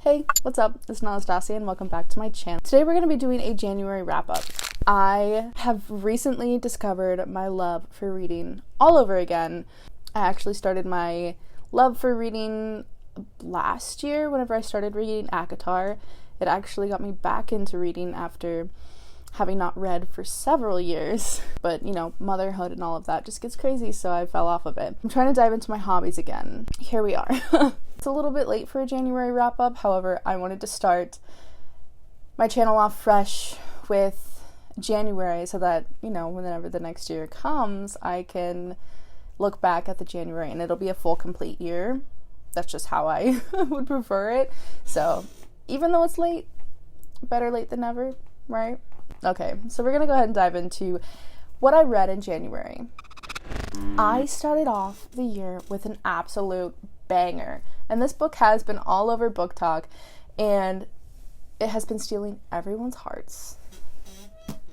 Hey, what's up? It's Anastasia and welcome back to my channel. Today we're going to be doing a January wrap-up. I have recently discovered my love for reading all over again. I actually started my love for reading last year whenever I started reading ACOTAR. It actually got me back into reading after having not read for several years. But, you know, motherhood and all of that just gets crazy, so I fell off of it. I'm trying to dive into my hobbies again. Here we are. It's a little bit late for a January wrap-up, however, I wanted to start my channel off fresh with January so that, you know, whenever the next year comes, I can look back at the January and it'll be a full, complete year. That's just how I would prefer it. So, even though it's late, better late than never, right? Okay, so we're gonna go ahead and dive into what I read in January. I started off the year with an absolute banger. And this book has been all over Book Talk, and it has been stealing everyone's hearts.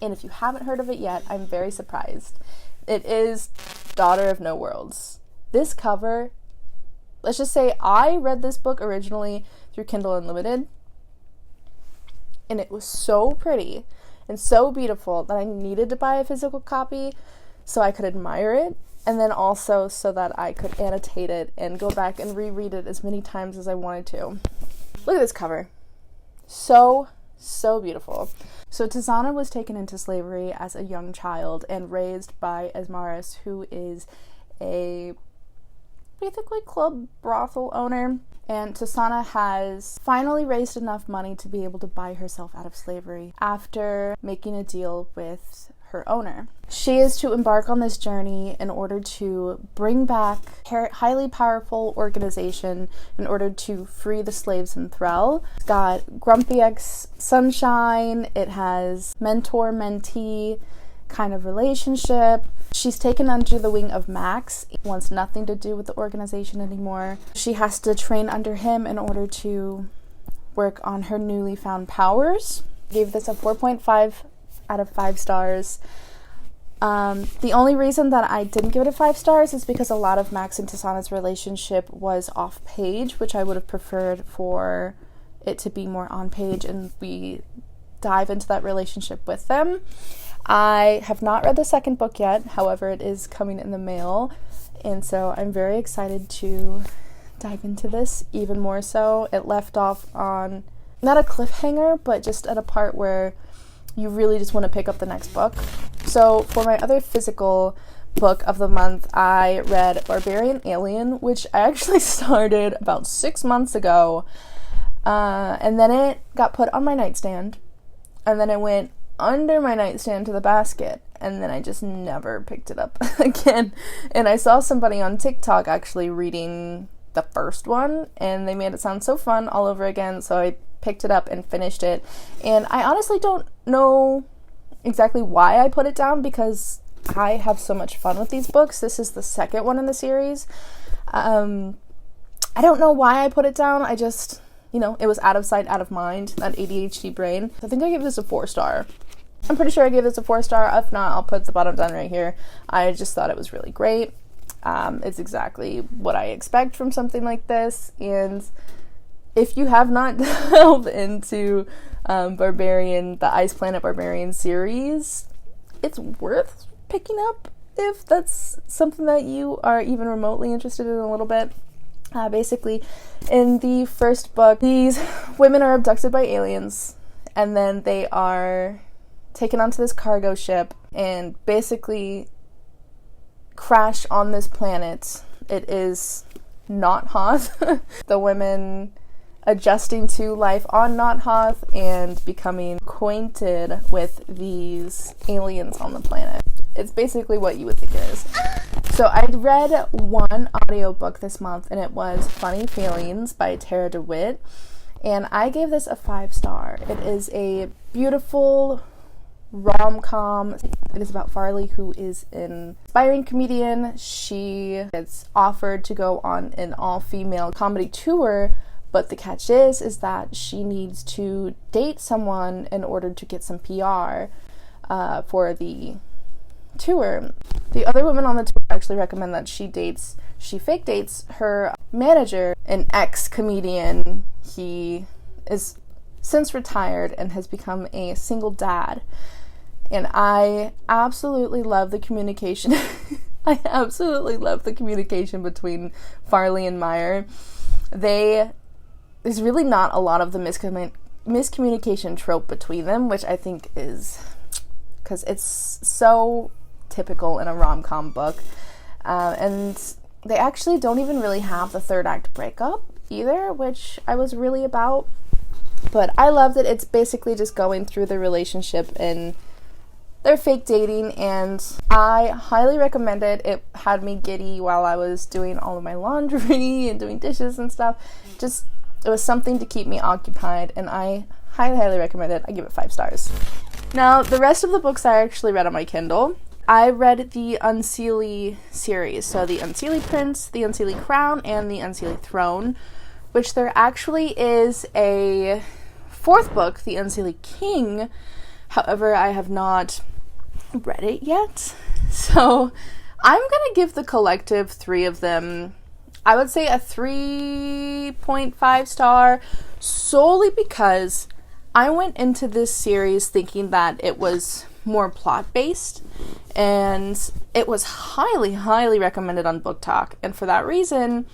And if you haven't heard of it yet, I'm very surprised. It is Daughter of No Worlds. This cover, let's just say I read this book originally through Kindle Unlimited, and it was so pretty and so beautiful that I needed to buy a physical copy so I could admire it. And then also so that I could annotate it and go back and reread it as many times as I wanted to. Look at this cover. So beautiful. So Tizana was taken into slavery as a young child and raised by Esmaris, who is a basically club brothel owner. And Tizana has finally raised enough money to be able to buy herself out of slavery after making a deal with her owner. She is to embark on this journey in order to bring back a highly powerful organization in order to free the slaves in thrall. It's got Grumpy X Sunshine. It has mentor-mentee kind of relationship. She's taken under the wing of Max, wants nothing to do with the organization anymore. She has to train under him in order to work on her newly found powers. I gave this a 4.5 out of 5 stars. The only reason that I didn't give it a 5 stars is because a lot of Max and Tizana's relationship was off page, which I would have preferred for it to be more on page and we dive into that relationship with them. I have not read the second book yet, however it is coming in the mail, and so I'm very excited to dive into this even more so. It left off on not a cliffhanger, but just at a part where you really just want to pick up the next book. So for my other physical book of the month, I read Barbarian Alien, which I actually started about 6 months ago, and then it got put on my nightstand, and then it went under my nightstand to the basket, and then I just never picked it up again. And I saw somebody on TikTok actually reading the first one, and they made it sound so fun all over again, so I picked it up and finished it. And I honestly don't know exactly why I put it down, because I have so much fun with these books. This is the second one in the series. I don't know why I put it down. I just, you know, it was out of sight, out of mind, that ADHD brain. I think I gave this a 4-star. I'm pretty sure I gave this a 4-star. If not, I'll put the bottom down right here. I just thought it was really great. It's exactly what I expect from something like this. And if you have not delved into the Ice Planet Barbarian series, it's worth picking up if that's something that you are even remotely interested in a little bit. Basically, in the first book, these women are abducted by aliens, and then they are taken onto this cargo ship and basically crash on this planet. It is not Hoth. The women adjusting to life on Not Hoth and becoming acquainted with these aliens on the planet. It's basically what you would think it is. So I read one audiobook this month, and it was Funny Feelings by Tara DeWitt, and I gave this a 5-star. It is a beautiful rom-com. It is about Farley, who is an aspiring comedian. She gets offered to go on an all-female comedy tour, but the catch is that she needs to date someone in order to get some PR for the tour. The other women on the tour actually recommend that she fake dates her manager, an ex-comedian. He is since retired and has become a single dad. And I absolutely love the communication. I absolutely love the communication between Farley and Meyer. There's really not a lot of the miscommunication trope between them, which I think is because it's so typical in a rom-com book. And they actually don't even really have the third act breakup either, which I was really about. But I loved it. It's basically just going through the relationship and their fake dating, and I highly recommend it. It had me giddy while I was doing all of my laundry and doing dishes and stuff. It was something to keep me occupied, and I highly recommend it. I give it 5 stars. Now, the rest of the books I actually read on my Kindle. I read the Unseelie series, so the Unseelie Prince, the Unseelie Crown, and the Unseelie Throne, which there actually is a 4th book, the Unseelie King. However, I have not read it yet, so I'm gonna give the collective 3 of them, I would say, a 3.5 star, solely because I went into this series thinking that it was more plot-based, and it was highly recommended on Book Talk, and for that reason,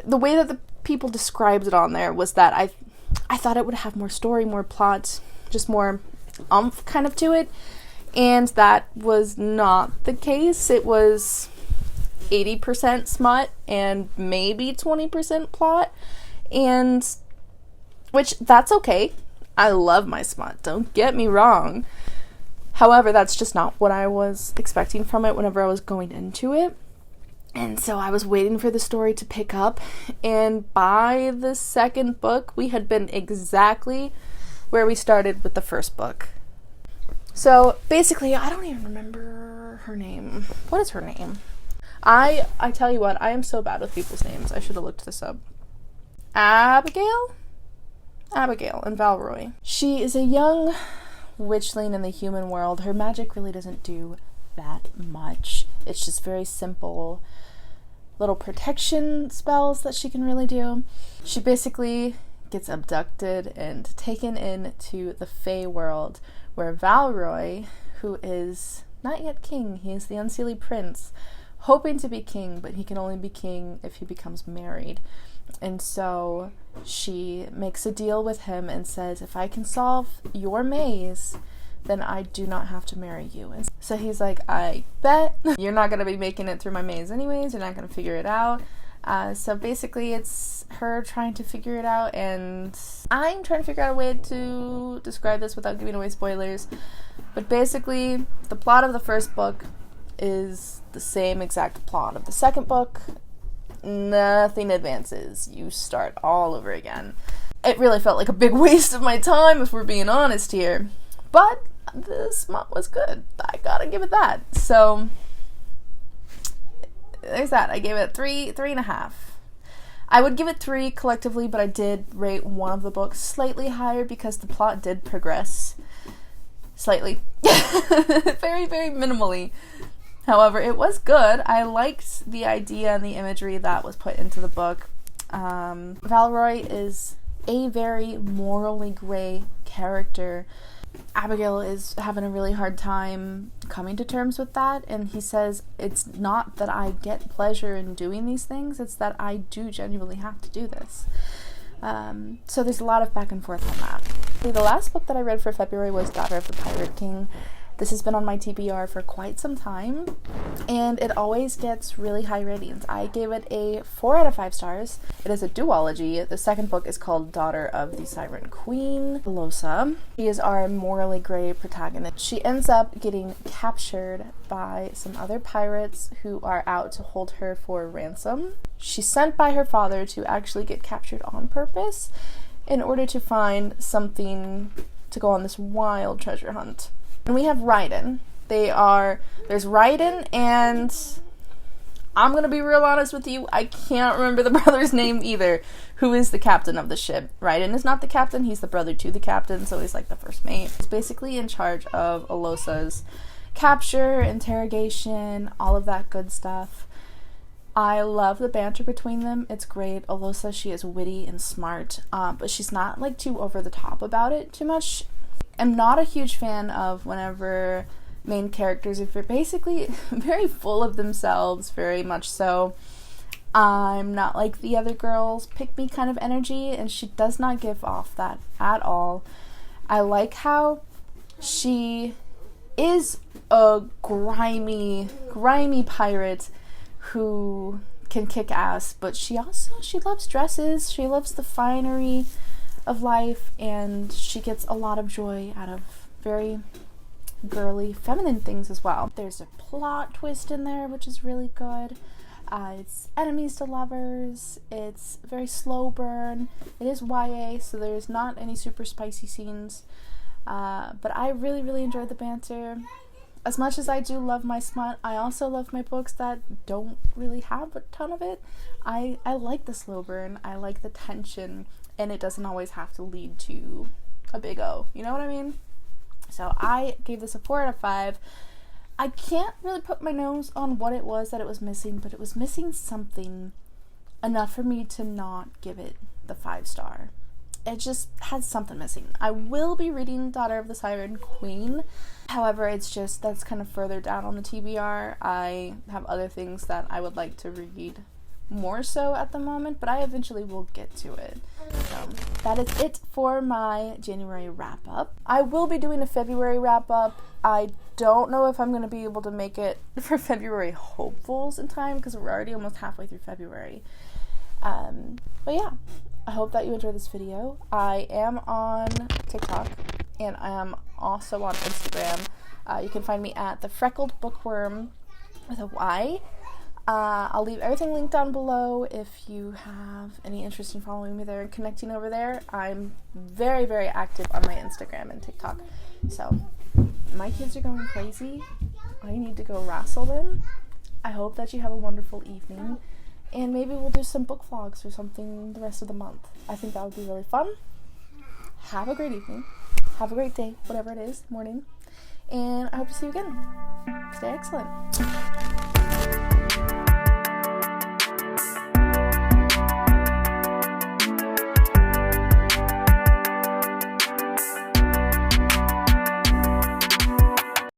the way that the people described it on there was that I thought it would have more story, more plot, just more oomph kind of to it, and that was not the case. It was 80% smut and maybe 20% plot, and which that's okay. I love my smut, don't get me wrong. However, that's just not what I was expecting from it whenever I was going into it. And so I was waiting for the story to pick up, and by the 2nd book, we had been exactly where we started with the 1st book. So basically, I don't even remember her name. What is her name? I tell you what, I am so bad with people's names. I should have looked this up. Abigail and Valroy. She is a young witchling in the human world. Her magic really doesn't do that much. It's just very simple little protection spells that she can really do. She basically gets abducted and taken into the Fey world, where Valroy, who is not yet king, he is the Unseelie Prince, hoping to be king, but he can only be king if he becomes married. And so she makes a deal with him and says, if I can solve your maze, then I do not have to marry you. And so he's like, I bet. You're not going to be making it through my maze anyways. You're not going to figure it out. So basically it's her trying to figure it out, and I'm trying to figure out a way to describe this without giving away spoilers. But basically, the plot of the 1st book is the same exact plot of the 2nd book. Nothing advances. You start all over again. It really felt like a big waste of my time, if we're being honest here. But the smut was good. I gotta give it that. So there's that. I gave it 3.5. I would give it 3 collectively, but I did rate one of the books slightly higher because the plot did progress slightly. Very minimally. However, it was good. I liked the idea and the imagery that was put into the book. Valroy is a very morally gray character. Abigail is having a really hard time coming to terms with that, and he says, it's not that I get pleasure in doing these things, it's that I do genuinely have to do this. So there's a lot of back and forth on that. The last book that I read for February was Daughter of the Pirate King. This has been on my TBR for quite some time, and it always gets really high ratings. I gave it a 4 out of 5 stars. It is a duology. The 2nd book is called Daughter of the Siren Queen, Losa. She is our morally gray protagonist. She ends up getting captured by some other pirates who are out to hold her for ransom. She's sent by her father to actually get captured on purpose in order to find something to go on this wild treasure hunt. And we have Raiden. There's Raiden, and I'm gonna be real honest with you, I can't remember the brother's name either, who is the captain of the ship. Raiden is not the captain, he's the brother to the captain, so he's like the first mate. He's basically in charge of Alosa's capture, interrogation, all of that good stuff. I love the banter between them. It's great. Although says she is witty and smart, but she's not like too over the top about it too much. I'm not a huge fan of whenever main characters are basically very full of themselves, very much so. I'm not like the other girls pick me kind of energy, and she does not give off that at all. I like how she is a grimy pirate who can kick ass, but she loves dresses, she loves the finery of life, and she gets a lot of joy out of very girly, feminine things as well. There's a plot twist in there, which is really good. It's enemies to lovers, it's very slow burn, it is YA, so there's not any super spicy scenes, but I really, really enjoyed the banter. As much as I do love my smut, I also love my books that don't really have a ton of it. I like the slow burn, I like the tension, and it doesn't always have to lead to a big O, you know what I mean? So I gave this a 4 out of 5. I can't really put my nose on what it was that it was missing, but it was missing something enough for me to not give it the 5-star. It just had something missing. I will be reading Daughter of the Siren Queen. However, it's just that's kind of further down on the TBR. I have other things that I would like to read more so at the moment, but I eventually will get to it. So that is it for my January wrap up. I will be doing a February wrap up. I don't know if I'm going to be able to make it for February hopefuls in time because we're already almost halfway through February. But yeah, I hope that you enjoyed this video. I am on TikTok and I am also on Instagram. You can find me at the Freckled Bookworm with a Y. I'll leave everything linked down below if you have any interest in following me there and connecting over there. I'm very, very active on my Instagram and TikTok. So my kids are going crazy. I need to go wrestle them. I hope that you have a wonderful evening. And maybe we'll do some book vlogs or something the rest of the month. I think that would be really fun. Have a great evening. Have a great day, whatever it is, morning. And I hope to see you again. Stay excellent.